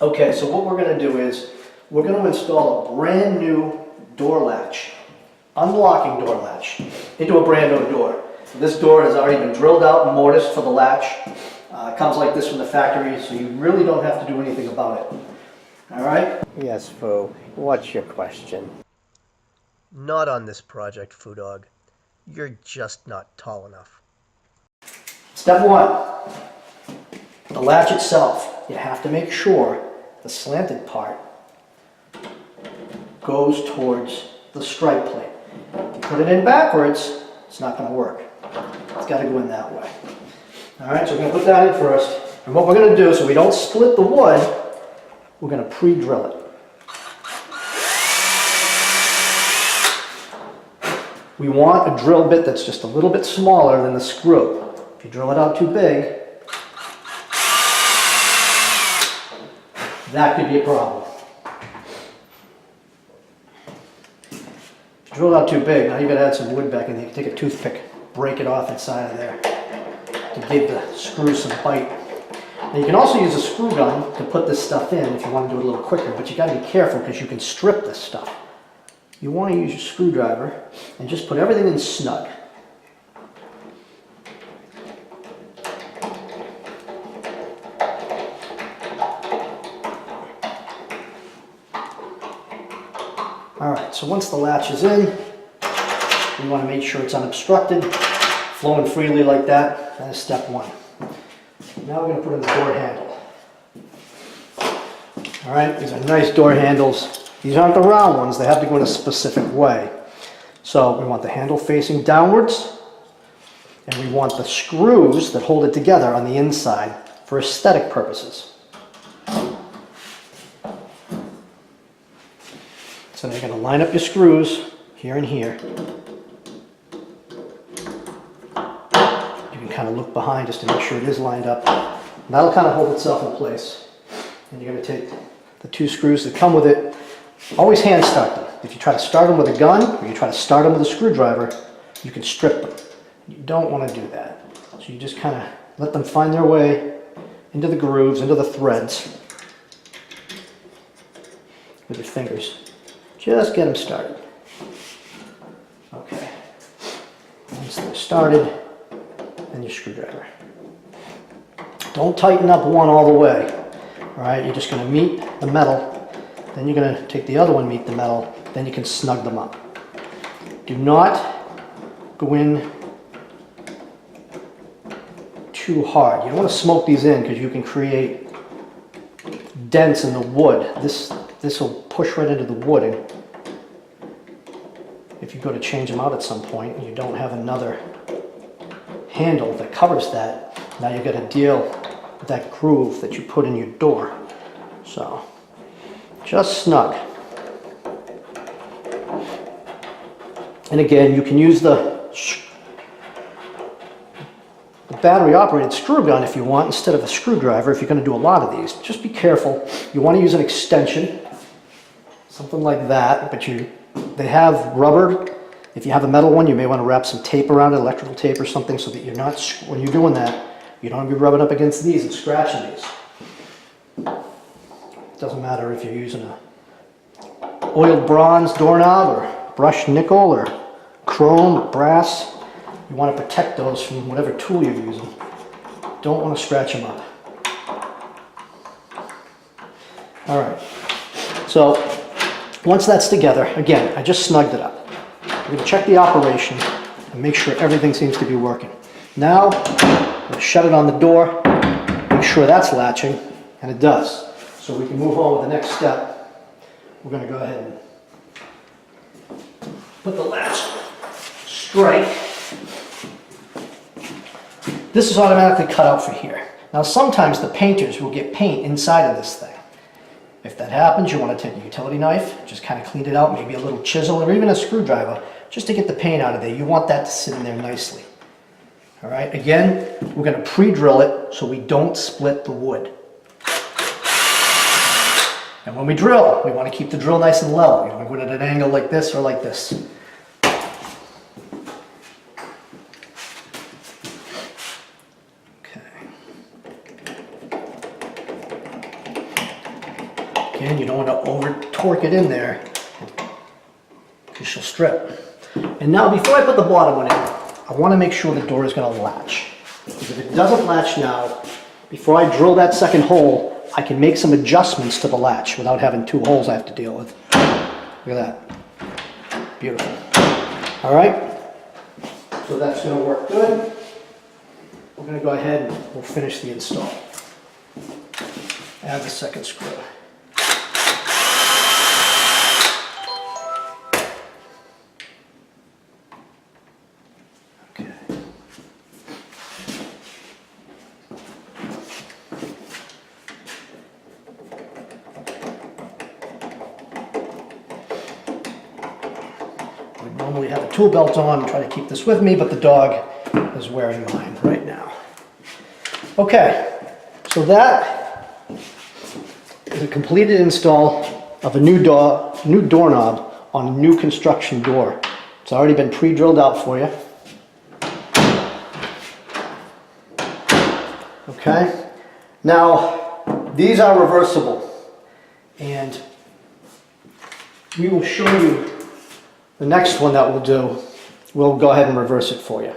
Okay, so what we're going to do is we're going to install a brand new door latch, unlocking door latch, into a brand new door. This door has already been drilled out and mortised for the latch. It comes like this from the factory, so you really don't have to do anything about it. All right? Yes, Foo. What's your question? Not on this project, Foo Dog. You're just not tall enough. Step one, the latch itself. You have to make sure the slanted part goes towards the strike plate. If you put it in backwards, it's not going to work. It's got to go in that way. All right, so we're going to put that in first. And what we're going to do, so we don't split the wood, we're going to pre-drill it. We want a drill bit that's just a little bit smaller than the screw. If you drill it out too big, that could be a problem. If you drill it out too big, now you've got to add some wood back in there. You can take a toothpick, break it off inside of there to give the screw some bite. Now you can also use a screw gun to put this stuff in if you want to do it a little quicker, but you got to be careful because you can strip this stuff. You want to use your screwdriver and just put everything in snug. Alright, so once the latch is in, we want to make sure it's unobstructed, flowing freely like that. That is step one. Now we're going to put in the door handle. Alright, these are nice door handles. These aren't the round ones, they have to go in a specific way. So we want the handle facing downwards, and we want the screws that hold it together on the inside for aesthetic purposes. So now you're going to line up your screws here and here. You can kind of look behind just to make sure it is lined up. And that'll kind of hold itself in place. And you're going to take the two screws that come with it. Always hand start them. If you try to start them with a gun or you try to start them with a screwdriver, you can strip them. You don't want to do that. So you just kind of let them find their way into the grooves, into the threads with your fingers. Just get them started. Okay. Once they're started, then your screwdriver. Don't tighten up one all the way. All right, you're just going to meet the metal. Then you're going to take the other one, meet the metal. Then you can snug them up. Do not go in too hard. You don't want to smoke these in because you can create dents in the wood. This will push right into the wood, and if you go to change them out at some point and you don't have another handle that covers that, now you've got to deal with that groove that you put in your door. So just snug. And again, you can use the battery operated screw gun if you want instead of a screwdriver if you're going to do a lot of these. Just be careful. You want to use an extension, something like that, but they have rubber. If you have a metal one, you may want to wrap some tape around it, electrical tape or something, so that you're not, when you're doing that, you don't want to be rubbing up against these and scratching these. It doesn't matter if you're using a oiled bronze doorknob or brushed nickel or chrome or brass. You want to protect those from whatever tool you're using. Don't want to scratch them up. All right. So once that's together, again, I just snugged it up. We're going to check the operation and make sure everything seems to be working. Now, I'm going to shut it on the door, make sure that's latching, and it does. So we can move on with the next step. We're going to go ahead and put the latch strike. This is automatically cut out for here. Now sometimes the painters will get paint inside of this thing. If that happens, you want to take a utility knife, just kind of clean it out, maybe a little chisel or even a screwdriver, just to get the paint out of there. You want that to sit in there nicely. All right, again, we're going to pre-drill it so we don't split the wood. And when we drill, we want to keep the drill nice and level. You don't want to go at an angle like this or like this. Again, you don't want to over torque it in there because she'll strip. And now before I put the bottom one in, I want to make sure the door is going to latch. Because if it doesn't latch now, before I drill that second hole, I can make some adjustments to the latch without having two holes I have to deal with. Look at that. Beautiful. All right. So that's going to work good. We're going to go ahead and we'll finish the install. Add the second screw. Okay. I would normally have a tool belt on and try to keep this with me, but the dog is wearing mine right now. Okay, so that is a completed install of a new doorknob on a new construction door. It's already been pre-drilled out for you. Okay, now these are reversible, and we will show you the next one that we'll do. We'll go ahead and reverse it for you.